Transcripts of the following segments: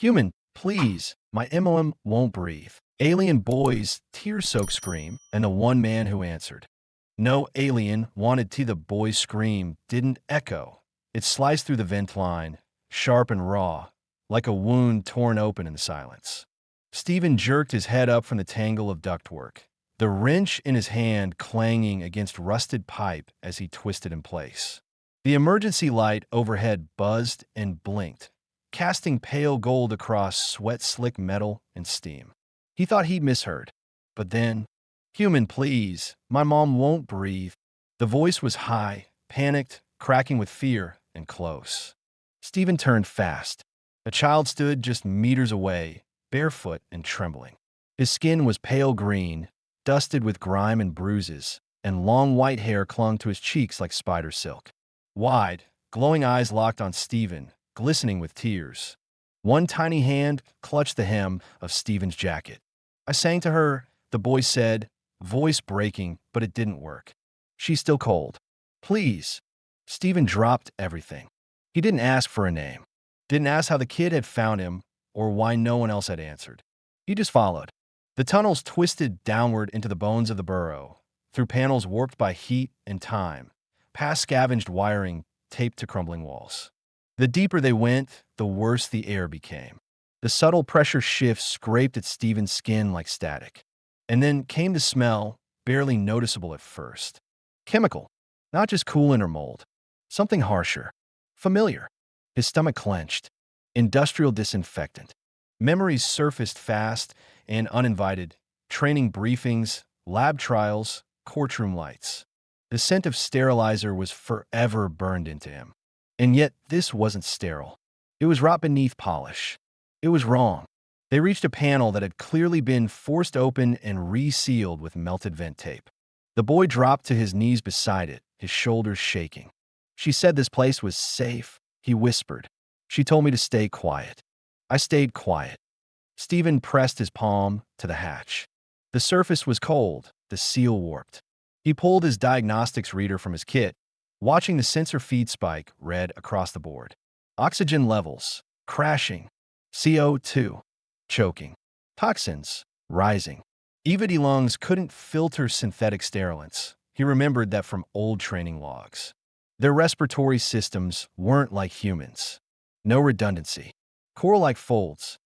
Human, please, my MOM won't breathe. Alien boy's tear-soaked scream, and the one man who answered. No alien wanted to. The boy's scream didn't echo. It sliced through the vent line, sharp and raw, like a wound torn open in the silence. Stephen jerked his head up from the tangle of ductwork, the wrench in his hand clanging against rusted pipe as he twisted in place. The emergency light overhead buzzed and blinked, casting pale gold across sweat-slick metal and steam. He thought he'd misheard, but then, "Human, please, my mom won't breathe." The voice was high, panicked, cracking with fear, and close. Stephen turned fast. A child stood just meters away, barefoot and trembling. His skin was pale green, dusted with grime and bruises, and long white hair clung to his cheeks like spider silk. Wide, glowing eyes locked on Stephen, glistening with tears. One tiny hand clutched the hem of Stephen's jacket. "I sang to her," the boy said, voice breaking, but it didn't work. "She's still cold. Please." Stephen dropped everything. He didn't ask for a name, didn't ask how the kid had found him or why no one else had answered. He just followed. The tunnels twisted downward into the bones of the burrow, through panels warped by heat and time, past scavenged wiring taped to crumbling walls. The deeper they went, the worse the air became. The subtle pressure shifts scraped at Stephen's skin like static. And then came the smell, barely noticeable at first. Chemical, not just coolant or mold. Something harsher, familiar. His stomach clenched. Industrial disinfectant. Memories surfaced fast and uninvited. Training briefings, lab trials, courtroom lights. The scent of sterilizer was forever burned into him. And yet this wasn't sterile. It was rot beneath polish. It was wrong. They reached a panel that had clearly been forced open and resealed with melted vent tape. The boy dropped to his knees beside it, his shoulders shaking. "She said this place was safe," he whispered. "She told me to stay quiet." I stayed quiet. Stephen pressed his palm to the hatch. The surface was cold, the seal warped. He pulled his diagnostics reader from his kit, watching the sensor feed spike red across the board. Oxygen levels crashing. CO2 choking. Toxins rising. EVD lungs couldn't filter synthetic sterilants. He remembered that from old training logs. Their respiratory systems weren't like humans. No redundancy. Coral-like folds.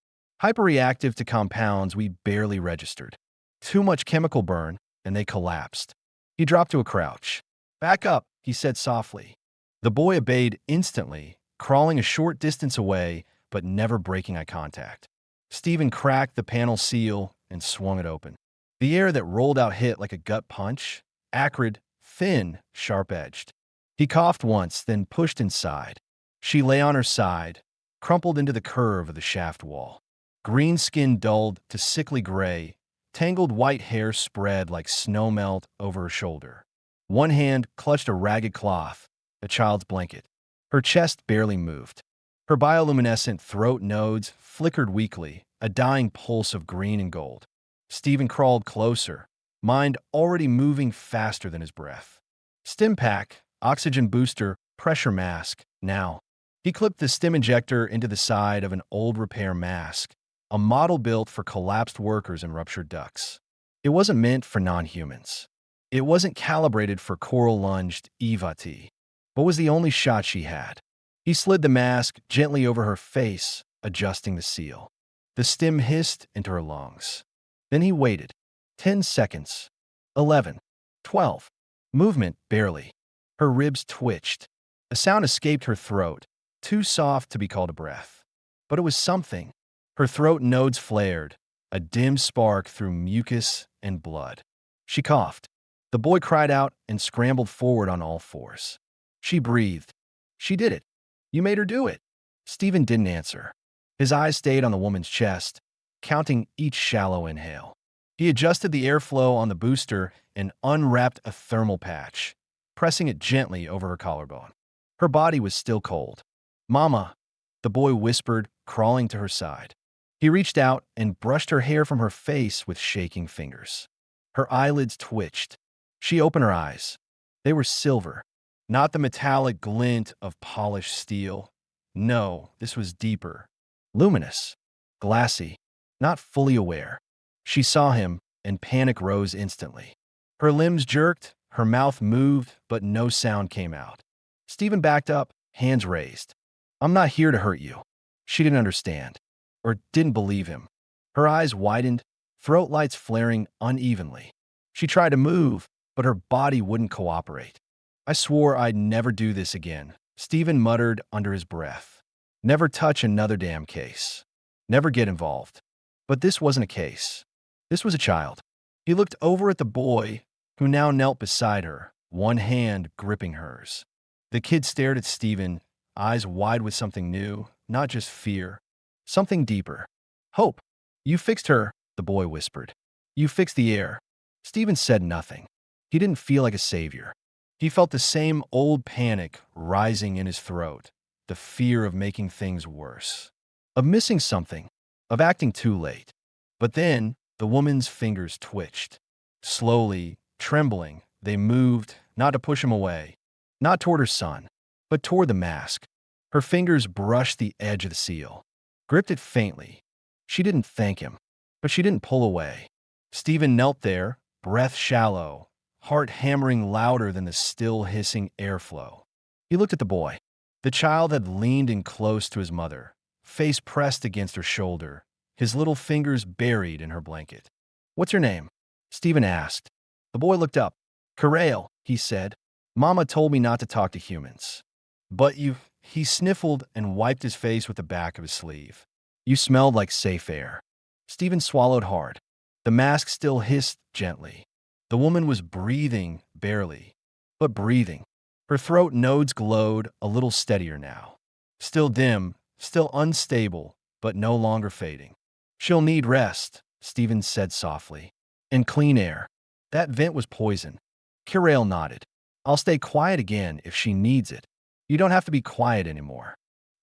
Hyperreactive to compounds we barely registered. Too much chemical burn, and they collapsed. He dropped to a crouch. "Back up," he said softly. The boy obeyed instantly, crawling a short distance away, but never breaking eye contact. Stephen cracked the panel seal and swung it open. The air that rolled out hit like a gut punch, acrid, thin, sharp-edged. He coughed once, then pushed inside. She lay on her side, crumpled into the curve of the shaft wall. Green skin dulled to sickly gray, tangled white hair spread like snow melt over her shoulder. One hand clutched a ragged cloth, a child's blanket. Her chest barely moved. Her bioluminescent throat nodes flickered weakly, a dying pulse of green and gold. Stephen crawled closer, mind already moving faster than his breath. Stim pack, oxygen booster, pressure mask, now. He clipped the stim injector into the side of an old repair mask, a model built for collapsed workers and ruptured ducts. It wasn't meant for non-humans. It wasn't calibrated for coral-lunged EVA-T, but was the only shot she had. He slid the mask gently over her face, adjusting the seal. The stim hissed into her lungs. Then he waited. 10 seconds. 11. 12. Movement barely. Her ribs twitched. A sound escaped her throat, too soft to be called a breath. But it was something. Her throat nodes flared, a dim spark through mucus and blood. She coughed. The boy cried out and scrambled forward on all fours. She breathed. "She did it. You made her do it." Stephen didn't answer. His eyes stayed on the woman's chest, counting each shallow inhale. He adjusted the airflow on the booster and unwrapped a thermal patch, pressing it gently over her collarbone. Her body was still cold. "Mama," the boy whispered, crawling to her side. He reached out and brushed her hair from her face with shaking fingers. Her eyelids twitched. She opened her eyes. They were silver, not the metallic glint of polished steel. No, this was deeper. Luminous. glassy, not fully aware. She saw him, and panic rose instantly. Her limbs jerked, her mouth moved, but no sound came out. Stephen backed up, hands raised. "I'm not here to hurt you." She didn't understand, or didn't believe him. Her eyes widened, throat lights flaring unevenly. She tried to move, but her body wouldn't cooperate. "I swore I'd never do this again," Stephen muttered under his breath. "Never touch another damn case. Never get involved." But this wasn't a case. This was a child. He looked over at the boy, who now knelt beside her, one hand gripping hers. The kid stared at Stephen, eyes wide with something new, not just fear, something deeper. "Hope. You fixed her," the boy whispered. "You fixed the air." Stephen said nothing. He didn't feel like a savior. He felt the same old panic rising in his throat, the fear of making things worse, of missing something, of acting too late. But then the woman's fingers twitched. Slowly, trembling, they moved, not to push him away, not toward her son, but toward the mask. Her fingers brushed the edge of the seal, gripped it faintly. She didn't thank him, but she didn't pull away. Stephen knelt there, breath shallow, heart hammering louder than the still hissing airflow. He looked at the boy. The child had leaned in close to his mother, face pressed against her shoulder, his little fingers buried in her blanket. "What's your name?" Stephen asked. The boy looked up. "Karail," he said. "Mama told me not to talk to humans." "But you—" He sniffled and wiped his face with the back of his sleeve. "You smelled like safe air." Stephen swallowed hard. The mask still hissed gently. The woman was breathing, barely, but breathing. Her throat nodes glowed, a little steadier now. Still dim, still unstable, but no longer fading. "She'll need rest," Stephen said softly. "And clean air." That vent was poison. Kirail nodded. "I'll stay quiet again if she needs it. You don't have to be quiet anymore."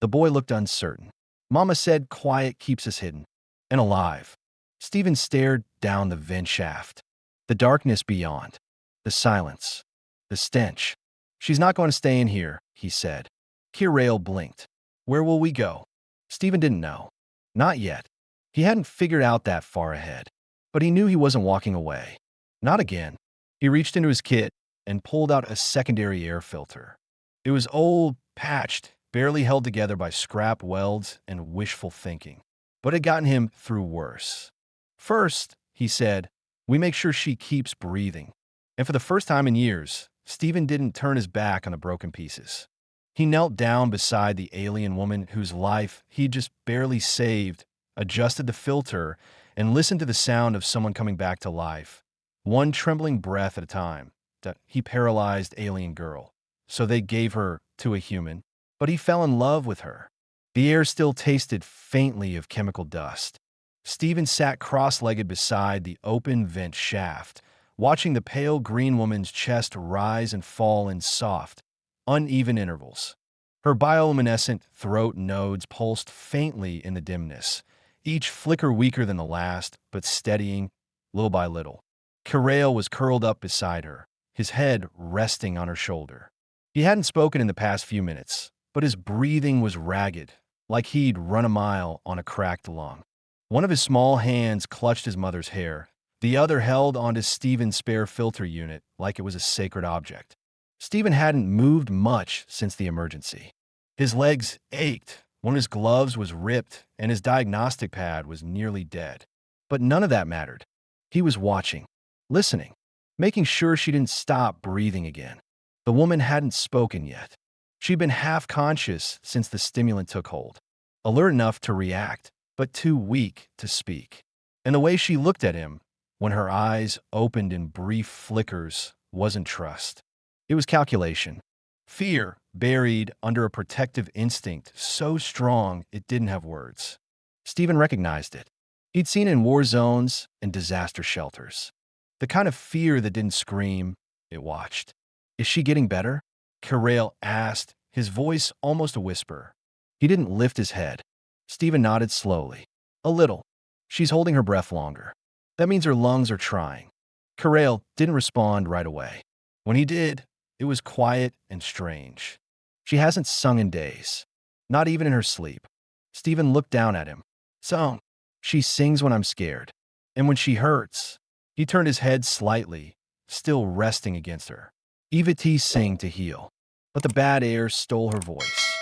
The boy looked uncertain. "Mama said quiet keeps us hidden and alive." Stephen stared down the vent shaft. The darkness beyond. The silence. The stench. "She's not going to stay in here," he said. Kirail blinked. "Where will we go?" Stephen didn't know. Not yet. He hadn't figured out that far ahead. But he knew he wasn't walking away. Not again. He reached into his kit and pulled out a secondary air filter. It was old, patched, barely held together by scrap welds and wishful thinking. But it had gotten him through worse. "First," he said, "we make sure she keeps breathing." And for the first time in years, Stephen didn't turn his back on the broken pieces. He knelt down beside the alien woman whose life he'd just barely saved, adjusted the filter, and listened to the sound of someone coming back to life, one trembling breath at a time. That he paralyzed alien girl. So they gave her to a human, but he fell in love with her. The air still tasted faintly of chemical dust. Stephen sat cross-legged beside the open vent shaft, watching the pale green woman's chest rise and fall in soft, uneven intervals. Her bioluminescent throat nodes pulsed faintly in the dimness, each flicker weaker than the last, but steadying, little by little. Karail was curled up beside her, his head resting on her shoulder. He hadn't spoken in the past few minutes, but his breathing was ragged, like he'd run a mile on a cracked lung. One of his small hands clutched his mother's hair. The other held onto Stephen's spare filter unit like it was a sacred object. Stephen hadn't moved much since the emergency. His legs ached, one of his gloves was ripped, and his diagnostic pad was nearly dead. But none of that mattered. He was watching, listening, making sure she didn't stop breathing again. The woman hadn't spoken yet. She'd been half-conscious since the stimulant took hold, alert enough to react, but too weak to speak. And the way she looked at him, when her eyes opened in brief flickers, wasn't trust. It was calculation. Fear buried under a protective instinct so strong it didn't have words. Stephen recognized it. He'd seen it in war zones and disaster shelters. The kind of fear that didn't scream, it watched. "Is she getting better?" Karail asked, his voice almost a whisper. He didn't lift his head. Stephen nodded slowly. "A little. She's holding her breath longer. That means her lungs are trying." Karail didn't respond right away. When he did, it was quiet and strange. "She hasn't sung in days. Not even in her sleep." Stephen looked down at him. "Sung," She sings when I'm scared. And when she hurts. He turned his head slightly, still resting against her. Eva T sang to heal. But the bad air stole her voice.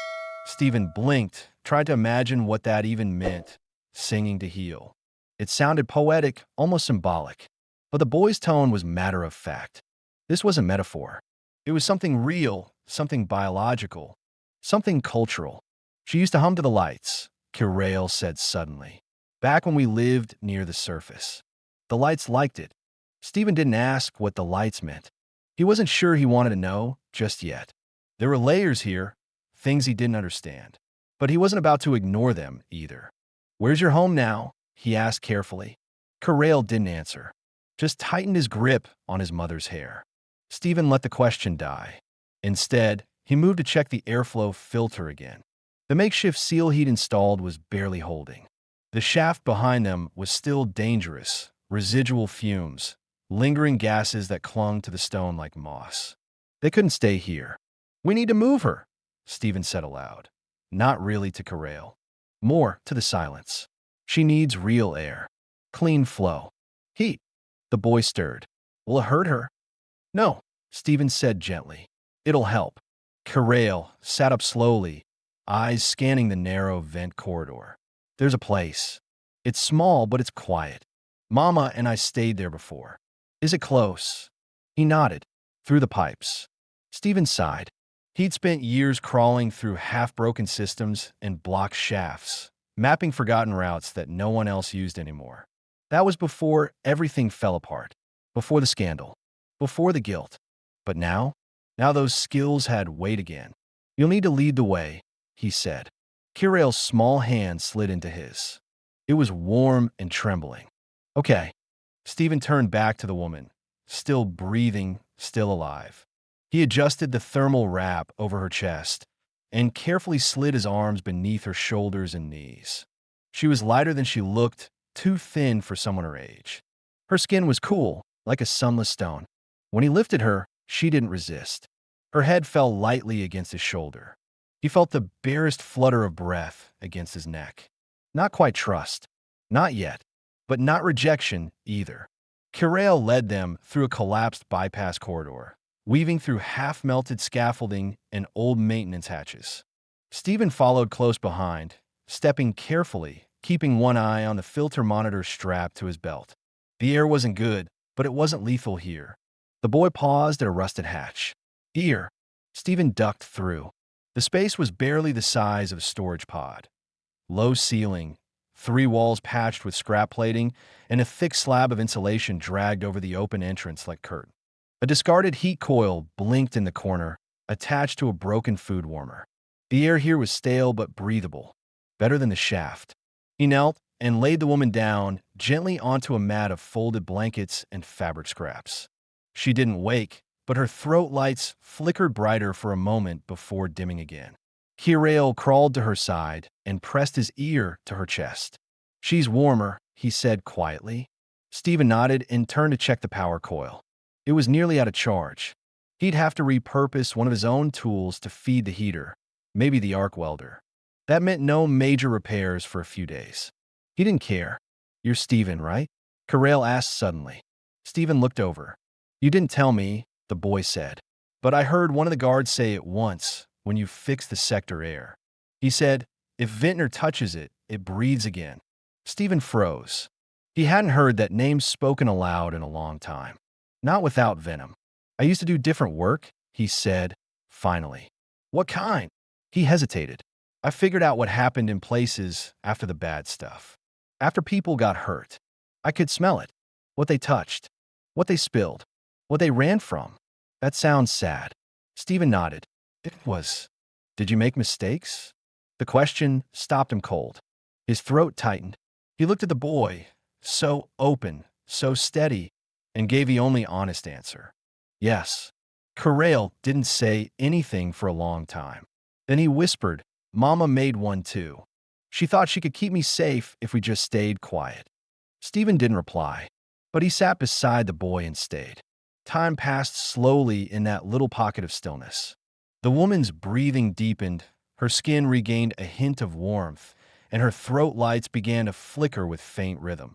Stephen blinked, tried to imagine what that even meant, singing to heal. It sounded poetic, almost symbolic. But the boy's tone was matter of fact. This wasn't metaphor. It was something real, something biological, something cultural. She used to hum to the lights, Kirail said suddenly. Back when we lived near the surface. The lights liked it. Stephen didn't ask what the lights meant. He wasn't sure he wanted to know just yet. There were layers here, things he didn't understand. But he wasn't about to ignore them either. Where's your home now? He asked carefully. Kirail didn't answer, just tightened his grip on his mother's hair. Stephen let the question die. Instead, he moved to check the airflow filter again. The makeshift seal he'd installed was barely holding. The shaft behind them was still dangerous, residual fumes, lingering gases that clung to the stone like moss. They couldn't stay here. We need to move her, Stephen said aloud. Not really to Kirail. More to the silence. She needs real air. Clean flow. Heat. The boy stirred. Will it hurt her? No, Stephen said gently. It'll help. Kirail sat up slowly, eyes scanning the narrow vent corridor. There's a place. It's small, but it's quiet. Mama and I stayed there before. Is it close? He nodded. Through the pipes. Stephen sighed. He'd spent years crawling through half-broken systems and blocked shafts, mapping forgotten routes that no one else used anymore. That was before everything fell apart. Before the scandal. Before the guilt. But now those skills had weight again. You'll need to lead the way, he said. Kirail's small hand slid into his. It was warm and trembling. Okay. Stephen turned back to the woman, still breathing, still alive. He adjusted the thermal wrap over her chest and carefully slid his arms beneath her shoulders and knees. She was lighter than she looked, too thin for someone her age. Her skin was cool, like a sunless stone. When he lifted her, she didn't resist. Her head fell lightly against his shoulder. He felt the barest flutter of breath against his neck. Not quite trust. Not yet. But not rejection either. Kirail led them through a collapsed bypass corridor, weaving through half-melted scaffolding and old maintenance hatches. Stephen followed close behind, stepping carefully, keeping one eye on the filter monitor strapped to his belt. The air wasn't good, but it wasn't lethal here. The boy paused at a rusted hatch. Here, Stephen ducked through. The space was barely the size of a storage pod. Low ceiling, 3 walls patched with scrap plating, and a thick slab of insulation dragged over the open entrance like curtain. A discarded heat coil blinked in the corner, attached to a broken food warmer. The air here was stale but breathable, better than the shaft. He knelt and laid the woman down gently onto a mat of folded blankets and fabric scraps. She didn't wake, but her throat lights flickered brighter for a moment before dimming again. Kirail crawled to her side and pressed his ear to her chest. She's warmer, he said quietly. Stephen nodded and turned to check the power coil. It was nearly out of charge. He'd have to repurpose one of his own tools to feed the heater, maybe the arc welder. That meant no major repairs for a few days. He didn't care. You're Stephen, right? Kirail asked suddenly. Stephen looked over. You didn't tell me, the boy said. But I heard one of the guards say it once, when you fixed the sector air. He said, if Vintner touches it, it breathes again. Stephen froze. He hadn't heard that name spoken aloud in a long time. Not without venom. I used to do different work, he said, finally. What kind? He hesitated. I figured out what happened in places after the bad stuff. After people got hurt. I could smell it. What they touched. What they spilled. What they ran from. That sounds sad. Stephen nodded. It was. Did you make mistakes? The question stopped him cold. His throat tightened. He looked at the boy, so open, so steady, and gave the only honest answer. Yes. Kirail didn't say anything for a long time. Then he whispered, Mama made one too. She thought she could keep me safe if we just stayed quiet. Stephen didn't reply, but he sat beside the boy and stayed. Time passed slowly in that little pocket of stillness. The woman's breathing deepened, her skin regained a hint of warmth, and her throat lights began to flicker with faint rhythm,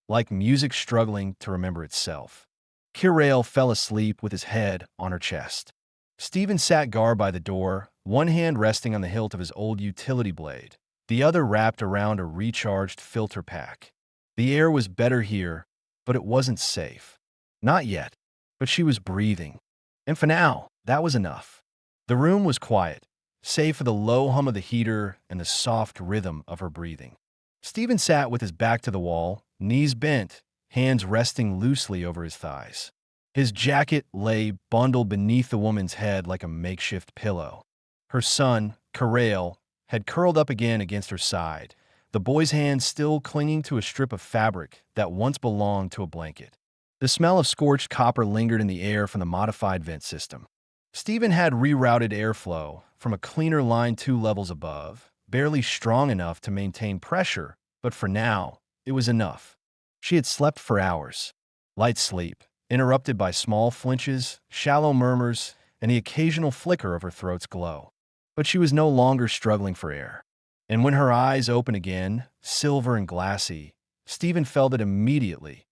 like music struggling to remember itself. Kirail fell asleep with his head on her chest. Stephen sat guard by the door, one hand resting on the hilt of his old utility blade, the other wrapped around a recharged filter pack. The air was better here, but it wasn't safe. Not yet, but she was breathing. And for now, that was enough. The room was quiet, save for the low hum of the heater and the soft rhythm of her breathing. Stephen sat with his back to the wall, knees bent, hands resting loosely over his thighs. His jacket lay bundled beneath the woman's head like a makeshift pillow. Her son, Karail, had curled up again against her side, the boy's hand still clinging to a strip of fabric that once belonged to a blanket. The smell of scorched copper lingered in the air from the modified vent system. Stephen had rerouted airflow from a cleaner line 2 levels above, barely strong enough to maintain pressure, but for now, it was enough. She had slept for hours. Light sleep, interrupted by small flinches, shallow murmurs, and the occasional flicker of her throat's glow. But she was no longer struggling for air. And when her eyes opened again, silver and glassy, Stephen felt it immediately.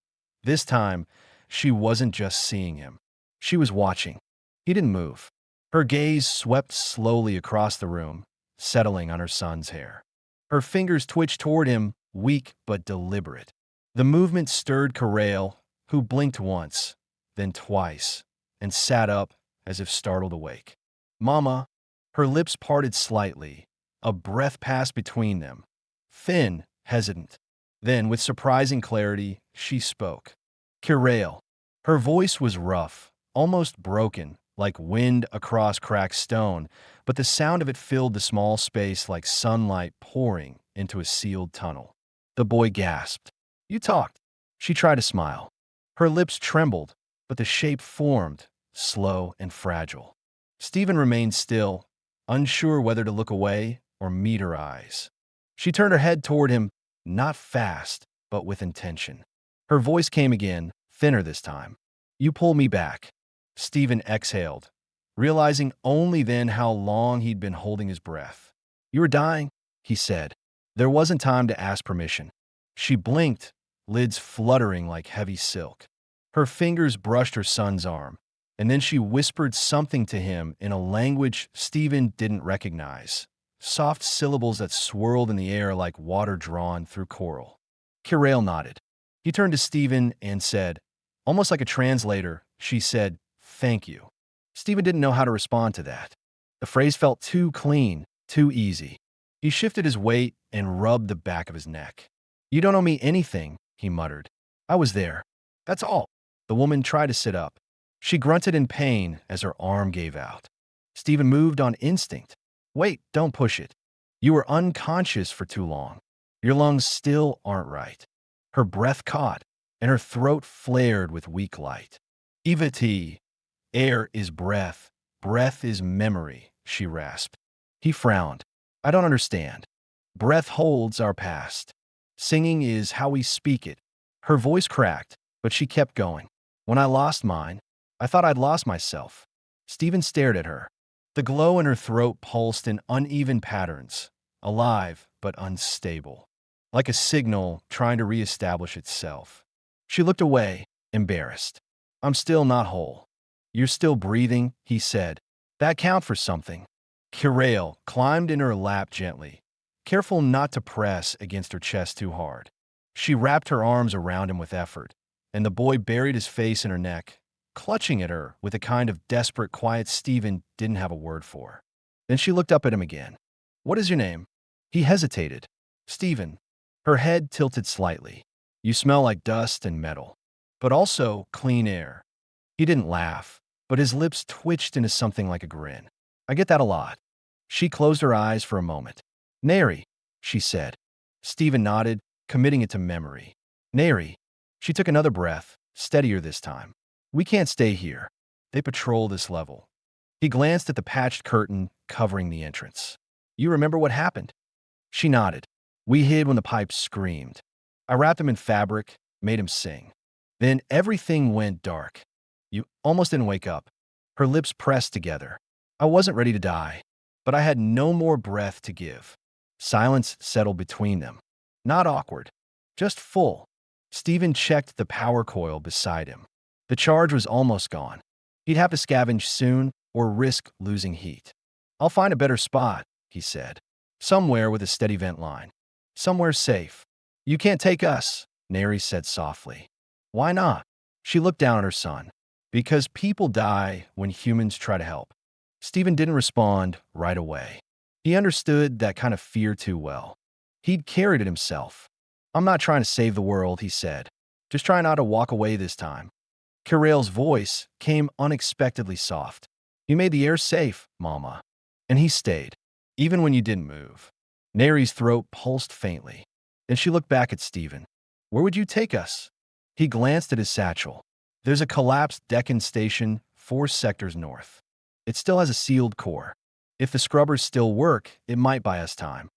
This time, she wasn't just seeing him. She was watching. He didn't move. Her gaze swept slowly across the room, settling on her son's hair. Her fingers twitched toward him, weak but deliberate. The movement stirred Karail, who blinked once, then twice, and sat up as if startled awake. "Mama," her lips parted slightly. A breath passed between them. Thin, hesitant. Then, with surprising clarity, she spoke. "Kirail." Her voice was rough, almost broken, like wind across cracked stone, but the sound of it filled the small space like sunlight pouring into a sealed tunnel. The boy gasped. "You talked." She tried to smile. Her lips trembled, but the shape formed, slow and fragile. Stephen remained still, unsure whether to look away or meet her eyes. She turned her head toward him, not fast, but with intention. Her voice came again, thinner this time. "You pull me back." Stephen exhaled, realizing only then how long he'd been holding his breath. "You were dying," he said. There wasn't time to ask permission. She blinked, lids fluttering like heavy silk. Her fingers brushed her son's arm, and then she whispered something to him in a language Stephen didn't recognize. Soft syllables that swirled in the air like water drawn through coral. Kirail nodded. He turned to Stephen and said, almost like a translator, she said, "Thank you." Stephen didn't know how to respond to that. The phrase felt too clean, too easy. He shifted his weight and rubbed the back of his neck. "You don't owe me anything," he muttered. "I was there. That's all." The woman tried to sit up. She grunted in pain as her arm gave out. Stephen moved on instinct. "Wait, don't push it. You were unconscious for too long. Your lungs still aren't right." Her breath caught, and her throat flared with weak light. "Ivati, air is breath. Breath is memory," she rasped. He frowned. "I don't understand." "Breath holds our past. Singing is how we speak it." Her voice cracked, but she kept going. "When I lost mine, I thought I'd lost myself." Stephen stared at her. The glow in her throat pulsed in uneven patterns, alive but unstable, like a signal trying to reestablish itself. She looked away, embarrassed. "I'm still not whole." "You're still breathing," he said. "That count for something." Kirail climbed in her lap gently, careful not to press against her chest too hard. She wrapped her arms around him with effort, and the boy buried his face in her neck, clutching at her with a kind of desperate quiet Stephen didn't have a word for. Then she looked up at him again. "What is your name?" He hesitated. "Stephen." Her head tilted slightly. "You smell like dust and metal, but also clean air." He didn't laugh, but his lips twitched into something like a grin. "I get that a lot." She closed her eyes for a moment. "Neri," she said. Stephen nodded, committing it to memory. "Neri." She took another breath, steadier this time. "We can't stay here. They patrol this level." He glanced at the patched curtain covering the entrance. "You remember what happened?" She nodded. "We hid when the pipes screamed. I wrapped him in fabric, made him sing. Then everything went dark. You almost didn't wake up." Her lips pressed together. "I wasn't ready to die, but I had no more breath to give." Silence settled between them. Not awkward, just full. Stephen checked the power coil beside him. The charge was almost gone. He'd have to scavenge soon or risk losing heat. I'll find a better spot, he said. Somewhere with a steady vent line. Somewhere safe. You can't take us, Neri said softly. Why not? She looked down at her son. Because people die when humans try to help. Stephen didn't respond right away. He understood that kind of fear too well. He'd carried it himself. I'm not trying to save the world, he said. Just try not to walk away this time. Kirail's voice came unexpectedly soft. You made the air safe, Mama. And he stayed, even when you didn't move. Neri's throat pulsed faintly. Then she looked back at Stephen. Where would you take us? He glanced at his satchel. There's a collapsed Deccan station 4 sectors north. It still has a sealed core. If the scrubbers still work, it might buy us time.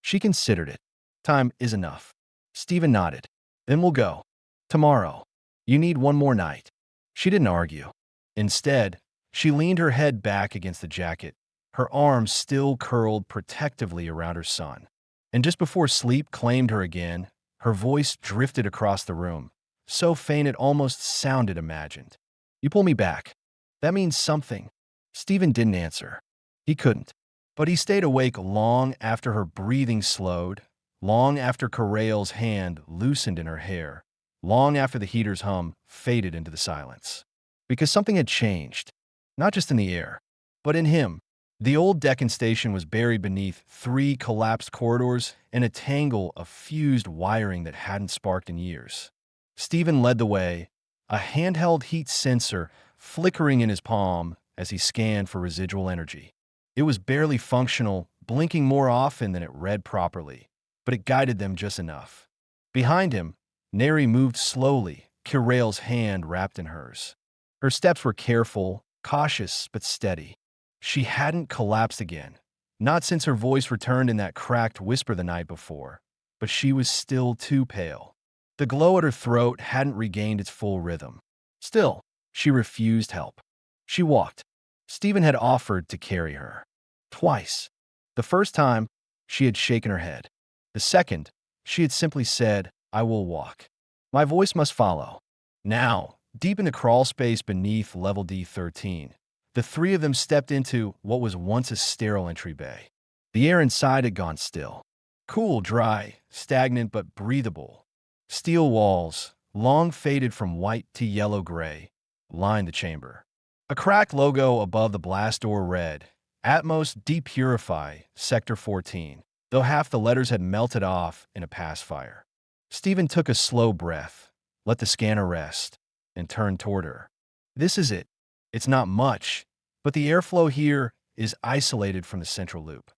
She considered it. Time is enough. Stephen nodded. Then we'll go. Tomorrow. You need one more night. She didn't argue. Instead, she leaned her head back against the jacket, her arms still curled protectively around her son. And just before sleep claimed her again, her voice drifted across the room, so faint it almost sounded imagined. You pull me back. That means something. Stephen didn't answer. He couldn't. But he stayed awake long after her breathing slowed, long after Kirail's hand loosened in her hair, long after the heater's hum faded into the silence. Because something had changed, not just in the air, but in him. The old Deccan station was buried beneath 3 collapsed corridors and a tangle of fused wiring that hadn't sparked in years. Stephen led the way, a handheld heat sensor flickering in his palm as he scanned for residual energy. It was barely functional, blinking more often than it read properly, but it guided them just enough. Behind him, Neri moved slowly, Kirail's hand wrapped in hers. Her steps were careful, cautious, but steady. She hadn't collapsed again, not since her voice returned in that cracked whisper the night before, but she was still too pale. The glow at her throat hadn't regained its full rhythm. Still, she refused help. She walked. Stephen had offered to carry her. Twice. The first time, she had shaken her head. The second, she had simply said, I will walk. My voice must follow. Now, deep in the crawl space beneath level D13, the 3 of them stepped into what was once a sterile entry bay. The air inside had gone still. Cool, dry, stagnant but breathable. Steel walls, long faded from white to yellow-gray, lined the chamber. A cracked logo above the blast door read, Atmos Depurify, Sector 14, though half the letters had melted off in a past fire. Stephen took a slow breath, let the scanner rest, and turned toward her. This is it. It's not much, but the airflow here is isolated from the central loop.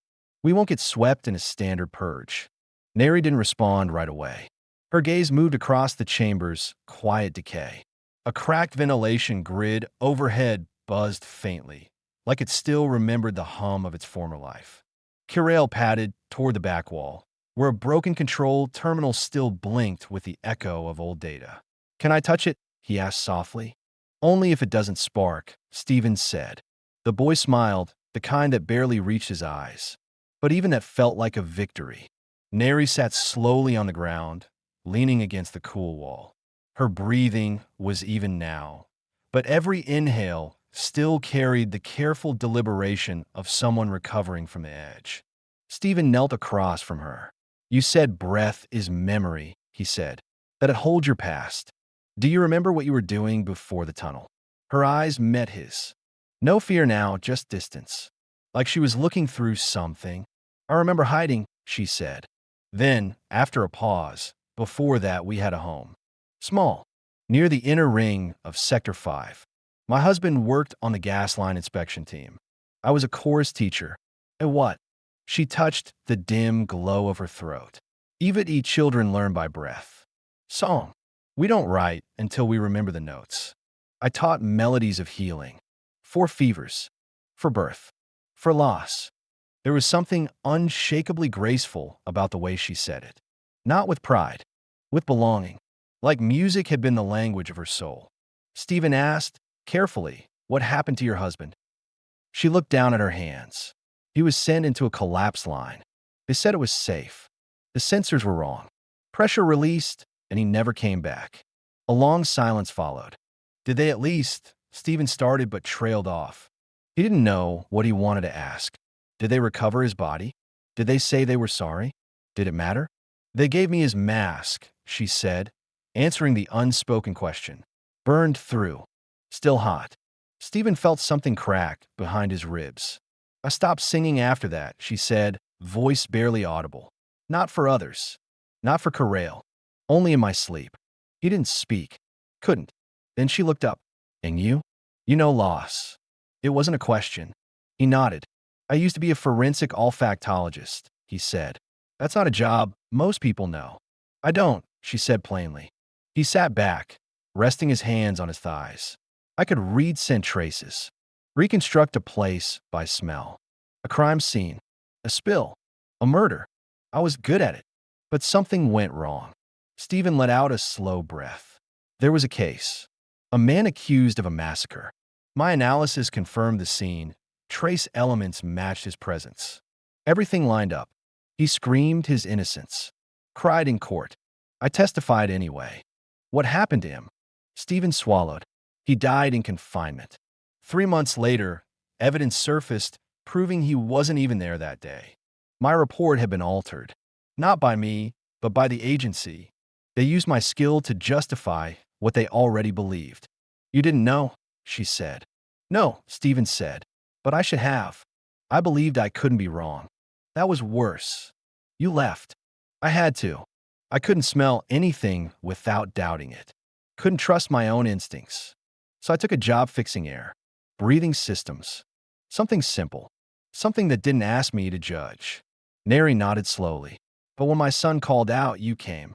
We won't get swept in a standard purge. Neri didn't respond right away. Her gaze moved across the chamber's quiet decay. A cracked ventilation grid overhead buzzed faintly, like it still remembered the hum of its former life. Kirail padded toward the back wall, where a broken control terminal still blinked with the echo of old data. Can I touch it? He asked softly. Only if it doesn't spark, Stephen said. The boy smiled, the kind that barely reached his eyes, but even that felt like a victory. Neri sat slowly on the ground, leaning against the cool wall. Her breathing was even now, but every inhale still carried the careful deliberation of someone recovering from the edge. Stephen knelt across from her. You said breath is memory, he said, that it holds your past. Do you remember what you were doing before the tunnel? Her eyes met his. No fear now, just distance. Like she was looking through something. I remember hiding, she said. Then, after a pause, before that we had a home. Small, near the inner ring of Sector 5. My husband worked on the gas line inspection team. I was a chorus teacher. And what? She touched the dim glow of her throat. Even children learn by breath. Song. We don't write until we remember the notes. I taught melodies of healing. For fevers. For birth. For loss. There was something unshakably graceful about the way she said it. Not with pride. With belonging. Like music had been the language of her soul. Stephen asked, carefully, what happened to your husband? She looked down at her hands. He was sent into a collapse line. They said it was safe. The sensors were wrong. Pressure released, and he never came back. A long silence followed. Did they at least? Stephen started but trailed off. He didn't know what he wanted to ask. Did they recover his body? Did they say they were sorry? Did it matter? They gave me his mask, she said, answering the unspoken question. Burned through. Still hot. Stephen felt something crack behind his ribs. I stopped singing after that, she said, voice barely audible. Not for others. Not for Corral. Only in my sleep. He didn't speak. Couldn't. Then she looked up. And you? You know loss. It wasn't a question. He nodded. I used to be a forensic olfactologist, he said. That's not a job most people know. I don't, she said plainly. He sat back, resting his hands on his thighs. I could read scent traces, reconstruct a place by smell. A crime scene, a spill, a murder. I was good at it, but something went wrong. Stephen let out a slow breath. There was a case. A man accused of a massacre. My analysis confirmed the scene. Trace elements matched his presence. Everything lined up. He screamed his innocence. Cried in court. I testified anyway. What happened to him? Stephen swallowed. He died in confinement. 3 months later, evidence surfaced proving he wasn't even there that day. My report had been altered. Not by me, but by the agency. They used my skill to justify what they already believed. You didn't know, she said. No, Stephen said. But I should have. I believed I couldn't be wrong. That was worse. You left. I had to. I couldn't smell anything without doubting it. Couldn't trust my own instincts. So I took a job fixing air, breathing systems. Something simple. Something that didn't ask me to judge. Neri nodded slowly. But when my son called out, you came.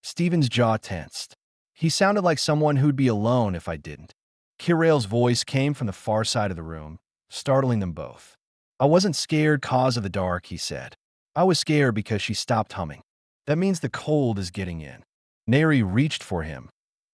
Stephen's jaw tensed. He sounded like someone who'd be alone if I didn't. Kirail's voice came from the far side of the room, startling them both. I wasn't scared cause of the dark, he said. I was scared because she stopped humming. That means the cold is getting in. Neri reached for him,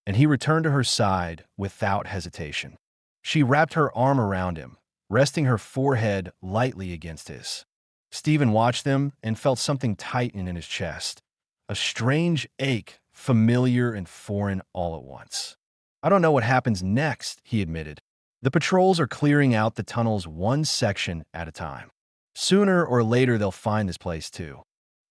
and he returned to her side without hesitation. She wrapped her arm around him, resting her forehead lightly against his. Stephen watched them and felt something tighten in his chest. A strange ache, familiar and foreign all at once. I don't know what happens next, he admitted. The patrols are clearing out the tunnels one section at a time. Sooner or later they'll find this place too.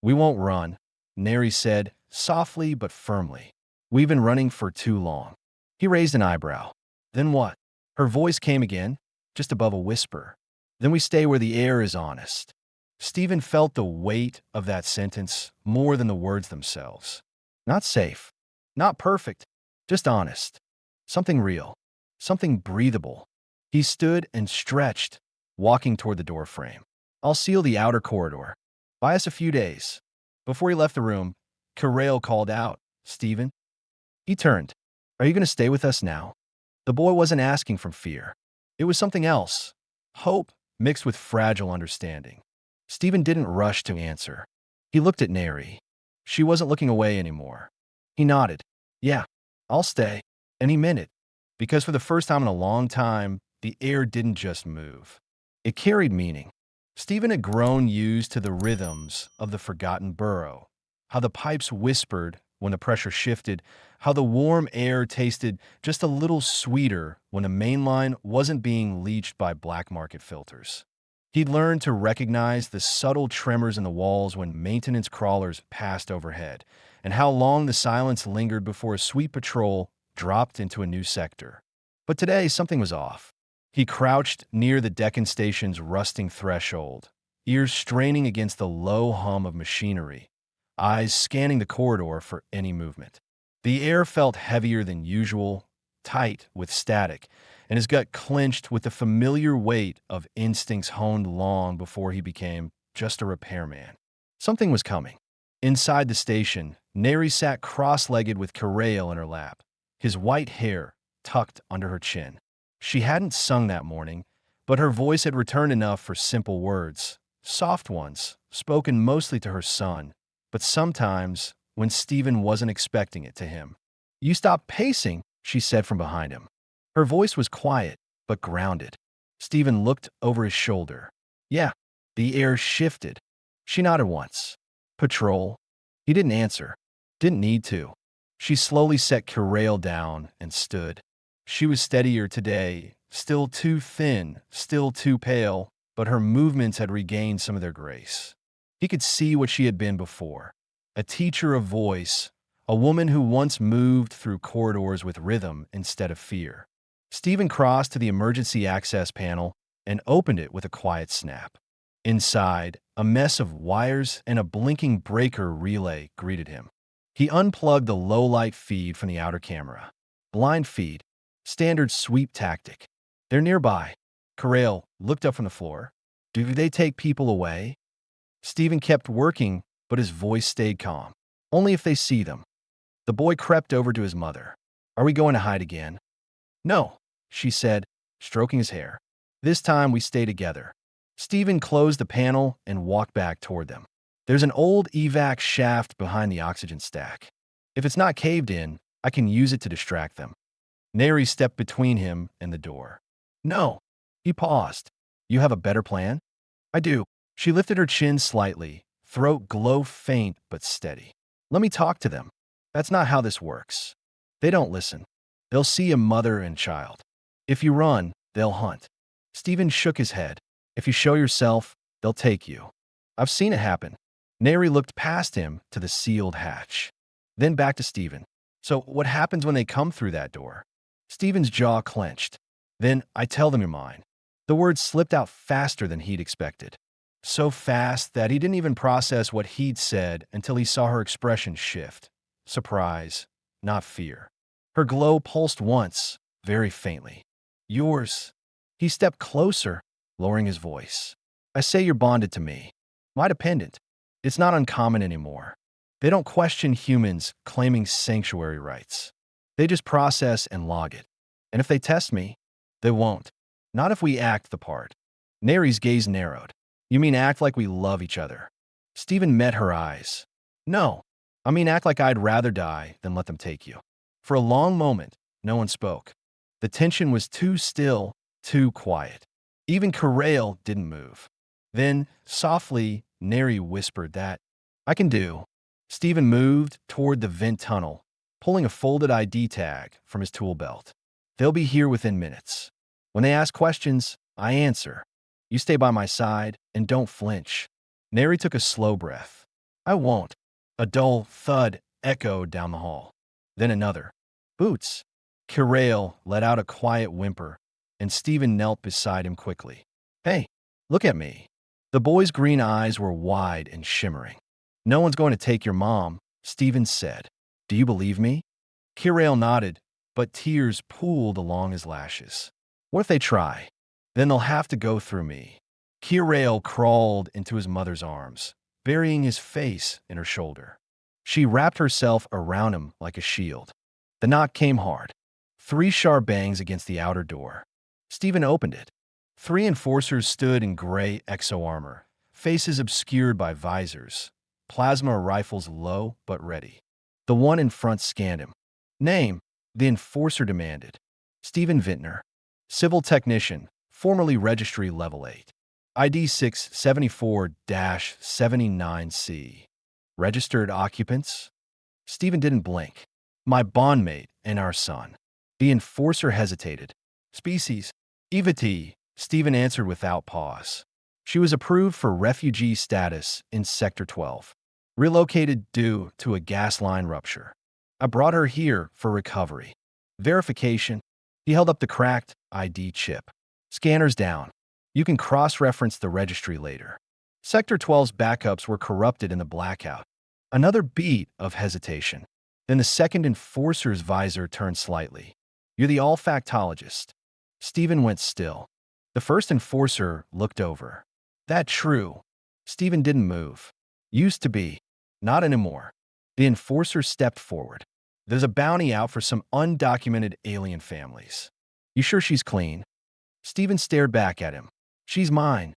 We won't run, Neri said, softly but firmly. We've been running for too long. He raised an eyebrow. Then what? Her voice came again, just above a whisper. Then we stay where the air is honest. Stephen felt the weight of that sentence more than the words themselves. Not safe. Not perfect. Just honest. Something real. Something breathable. He stood and stretched, walking toward the doorframe. I'll seal the outer corridor. Buy us a few days. Before he left the room, Corral called out, Stephen. He turned. Are you going to stay with us now? The boy wasn't asking from fear. It was something else. Hope mixed with fragile understanding. Stephen didn't rush to answer. He looked at Neri. She wasn't looking away anymore. He nodded. Yeah, I'll stay. And he meant it. Because for the first time in a long time, the air didn't just move. It carried meaning. Stephen had grown used to the rhythms of the forgotten burrow, how the pipes whispered when the pressure shifted, how the warm air tasted just a little sweeter when the main line wasn't being leached by black market filters. He'd learned to recognize the subtle tremors in the walls when maintenance crawlers passed overhead, and how long the silence lingered before a sweep patrol dropped into a new sector. But today, something was off. He crouched near the Deccan station's rusting threshold, ears straining against the low hum of machinery, eyes scanning the corridor for any movement. The air felt heavier than usual, tight with static, and his gut clenched with the familiar weight of instincts honed long before he became just a repairman. Something was coming. Inside the station, Neri sat cross-legged with Corral in her lap, his white hair tucked under her chin. She hadn't sung that morning, but her voice had returned enough for simple words, soft ones, spoken mostly to her son, but sometimes when Stephen wasn't expecting it to him. You stopped pacing, she said from behind him. Her voice was quiet, but grounded. Stephen looked over his shoulder. Yeah, the air shifted. She nodded once. Patrol? He didn't answer. Didn't need to. She slowly set Kirail down and stood. She was steadier today, still too thin, still too pale, but her movements had regained some of their grace. He could see what she had been before. A teacher of voice, a woman who once moved through corridors with rhythm instead of fear. Stephen crossed to the emergency access panel and opened it with a quiet snap. Inside, a mess of wires and a blinking breaker relay greeted him. He unplugged the low-light feed from the outer camera. Blind feed. Standard sweep tactic. They're nearby. Kirail looked up from the floor. Do they take people away? Stephen kept working, but his voice stayed calm. Only if they see them. The boy crept over to his mother. Are we going to hide again? No, she said, stroking his hair. This time we stay together. Stephen closed the panel and walked back toward them. There's an old evac shaft behind the oxygen stack. If it's not caved in, I can use it to distract them. Neri stepped between him and the door. No. He paused. You have a better plan? I do. She lifted her chin slightly, throat glow faint but steady. Let me talk to them. That's not how this works. They don't listen. They'll see a mother and child. If you run, they'll hunt. Stephen shook his head. If you show yourself, they'll take you. I've seen it happen. Neri looked past him to the sealed hatch. Then back to Stephen. So what happens when they come through that door? Stephen's jaw clenched. Then I tell them you're mine. The words slipped out faster than he'd expected. So fast that he didn't even process what he'd said until he saw her expression shift. Surprise, not fear. Her glow pulsed once, very faintly. Yours. He stepped closer, lowering his voice. I say you're bonded to me. My dependent. It's not uncommon anymore. They don't question humans claiming sanctuary rights. They just process and log it. And if they test me, they won't. Not if we act the part. Neri's gaze narrowed. You mean act like we love each other? Stephen met her eyes. No. I mean act like I'd rather die than let them take you. For a long moment, no one spoke. The tension was too still, too quiet. Even Kirail didn't move. Then, softly, Neri whispered that, I can do. Stephen moved toward the vent tunnel, pulling a folded ID tag from his tool belt. They'll be here within minutes. When they ask questions, I answer. You stay by my side and don't flinch. Neri took a slow breath. I won't. A dull thud echoed down the hall. Then another. Boots. Kirail let out a quiet whimper, and Stephen knelt beside him quickly. Hey, look at me. The boy's green eyes were wide and shimmering. No one's going to take your mom, Stephen said. Do you believe me? Kirail nodded, but tears pooled along his lashes. What if they try? Then they'll have to go through me. Kirail crawled into his mother's arms, burying his face in her shoulder. She wrapped herself around him like a shield. The knock came hard. 3 sharp bangs against the outer door. Stephen opened it. 3 enforcers stood in gray exo armor, faces obscured by visors, plasma rifles low but ready. The one in front scanned him. Name, the enforcer demanded. Stephen Vintner. Civil technician, formerly registry level 8. ID 674-79C. Registered occupants? Stephen didn't blink. My bondmate and our son. The enforcer hesitated. Species? EVT, Stephen answered without pause. She was approved for refugee status in Sector 12. Relocated due to a gas line rupture. I brought her here for recovery. Verification. He held up the cracked ID chip. Scanners down. You can cross-reference the registry later. Sector 12's backups were corrupted in the blackout. Another beat of hesitation. Then the second enforcer's visor turned slightly. You're the olfactologist. Stephen went still. The first enforcer looked over. That true. Stephen didn't move. Used to be. Not anymore. The enforcer stepped forward. There's a bounty out for some undocumented alien families. You sure she's clean? Stephen stared back at him. She's mine.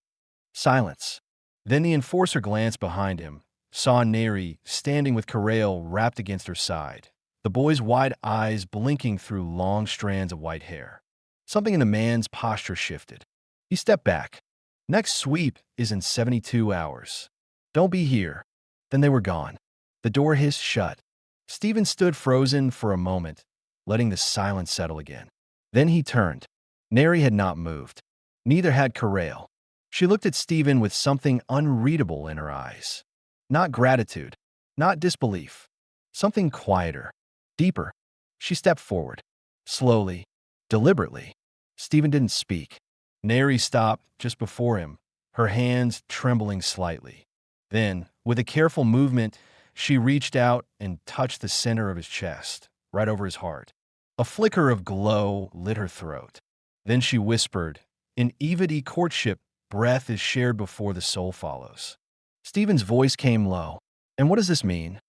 Silence. Then the enforcer glanced behind him, saw Neri standing with Kirail wrapped against her side, the boy's wide eyes blinking through long strands of white hair. Something in the man's posture shifted. He stepped back. Next sweep is in 72 hours. Don't be here. Then they were gone. The door hissed shut. Stephen stood frozen for a moment, letting the silence settle again. Then he turned. Neri had not moved. Neither had Corral. She looked at Stephen with something unreadable in her eyes. Not gratitude, not disbelief. Something quieter, deeper. She stepped forward. Slowly, deliberately. Stephen didn't speak. Neri stopped just before him, her hands trembling slightly. Then, with a careful movement, she reached out and touched the center of his chest, right over his heart. A flicker of glow lit her throat. Then she whispered, "In Evity courtship, breath is shared before the soul follows." Stephen's voice came low. "And what does this mean?"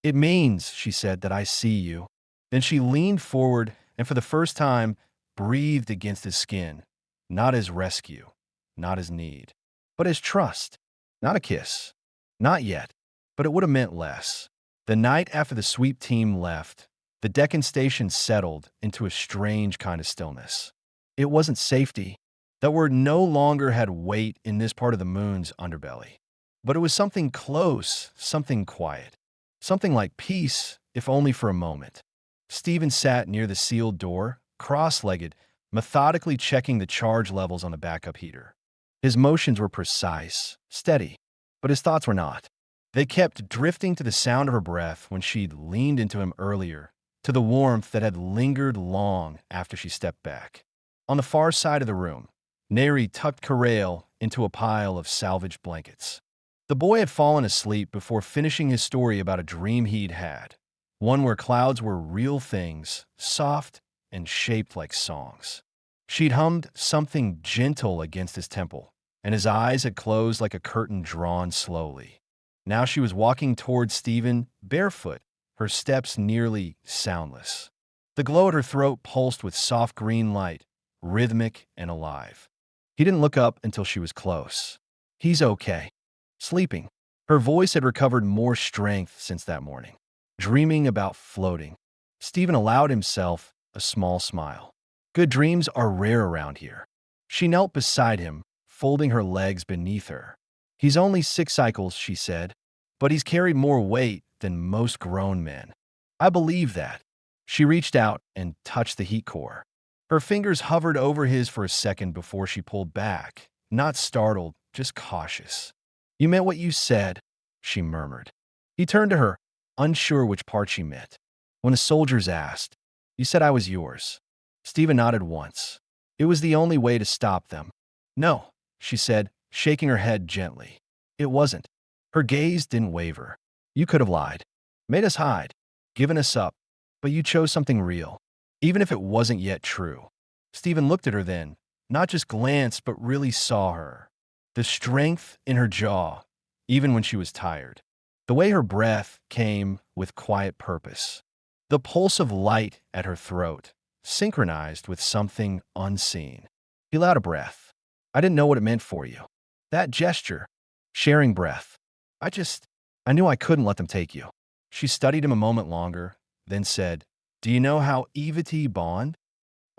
"It means," she said, "that I see you." Then she leaned forward and for the first time breathed against his skin, not as rescue, not as need, but as trust. Not a kiss. Not yet. But it would have meant less. The night after the sweep team left, the Deccan station settled into a strange kind of stillness. It wasn't safety. That word no longer had weight in this part of the moon's underbelly. But it was something close, something quiet. Something like peace, if only for a moment. Stephen sat near the sealed door, cross-legged, methodically checking the charge levels on the backup heater. His motions were precise, steady, but his thoughts were not. They kept drifting to the sound of her breath when she'd leaned into him earlier, to the warmth that had lingered long after she stepped back. On the far side of the room, Neri tucked Corral into a pile of salvaged blankets. The boy had fallen asleep before finishing his story about a dream he'd had, one where clouds were real things, soft and shaped like songs. She'd hummed something gentle against his temple, and his eyes had closed like a curtain drawn slowly. Now she was walking towards Stephen, barefoot, her steps nearly soundless. The glow at her throat pulsed with soft green light, rhythmic and alive. He didn't look up until she was close. "He's okay. Sleeping." Her voice had recovered more strength since that morning. Dreaming about floating. Stephen allowed himself a small smile. Good dreams are rare around here. She knelt beside him, folding her legs beneath her. "He's only 6 cycles," she said, "but he's carried more weight than most grown men." "I believe that." She reached out and touched the heat core. Her fingers hovered over his for a second before she pulled back, not startled, just cautious. "You meant what you said," she murmured. He turned to her, unsure which part she meant. "When the soldiers asked, you said I was yours." Stephen nodded once. It was the only way to stop them. "No," she said, shaking her head gently. "It wasn't." Her gaze didn't waver. "You could have lied, made us hide, given us up, but you chose something real, even if it wasn't yet true." Stephen looked at her then, not just glanced, but really saw her. The strength in her jaw, even when she was tired. The way her breath came with quiet purpose. The pulse of light at her throat, synchronized with something unseen. He let out a breath. "I didn't know what it meant for you. That gesture, sharing breath. I knew I couldn't let them take you." She studied him a moment longer, then said, "Do you know how Evity bond?"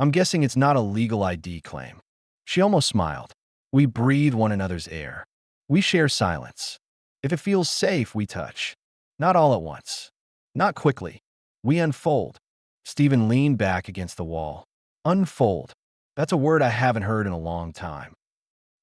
"I'm guessing it's not a legal ID claim." She almost smiled. "We breathe one another's air. We share silence. If it feels safe, we touch. Not all at once. Not quickly. We unfold." Stephen leaned back against the wall. Unfold. That's a word I haven't heard in a long time.